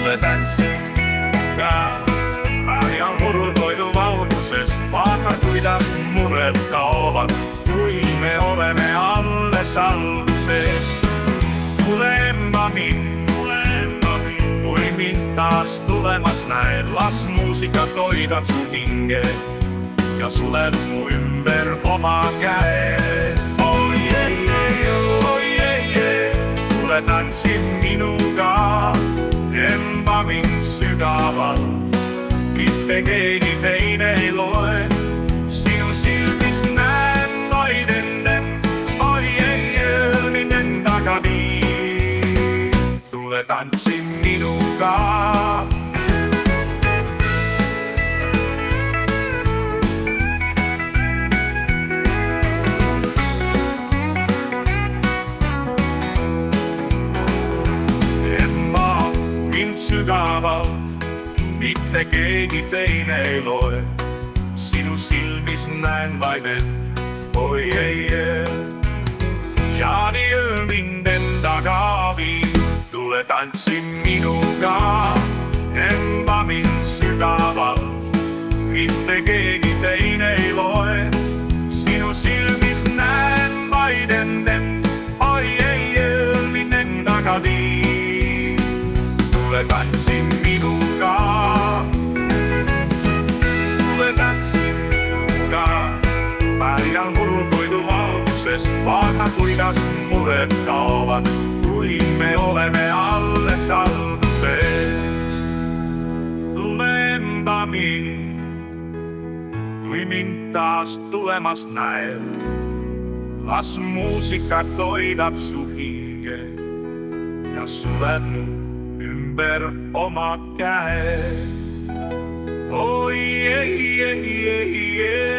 Tule tanssin minuga. Ajan murtoidu valkoises, vaata kuidas mured kaovad, kui me oleme alles alguses. Tule mami, kui mind taas tulemas näed, las muusika toidab su hinge ja suled mu ümber oma käe. Oi ei, oi ei, tule tantsi minuga, emba mind sügavalt, mitte keegi teine ei loe. Sinu silmis näen vaid enden, oi ei, mind endaga vii. Tule tantsi minuga. Emma mind sügavalt, mitte keegi teine ei loe. Sinu silmis näen vaid end, oi ei. Ja nii öö mind endaga vii. Tule tantsi minuga, emba mind sügavalt, mitte keegi teine ei loe. Sinu silmis näen vaid end, oi ei, mind endaga vii. Tule tantsi minuga, tule tantsi minuga. Pärjan murtoidu valguses, vaata kuidas mured kaovad, kui me oleme alles alguses. Tule emba mind, kui mind taas tulemas näed, las muusika toidab su hinge ja suled mu ümber oma käe. Oi ei, ei, ei, ei.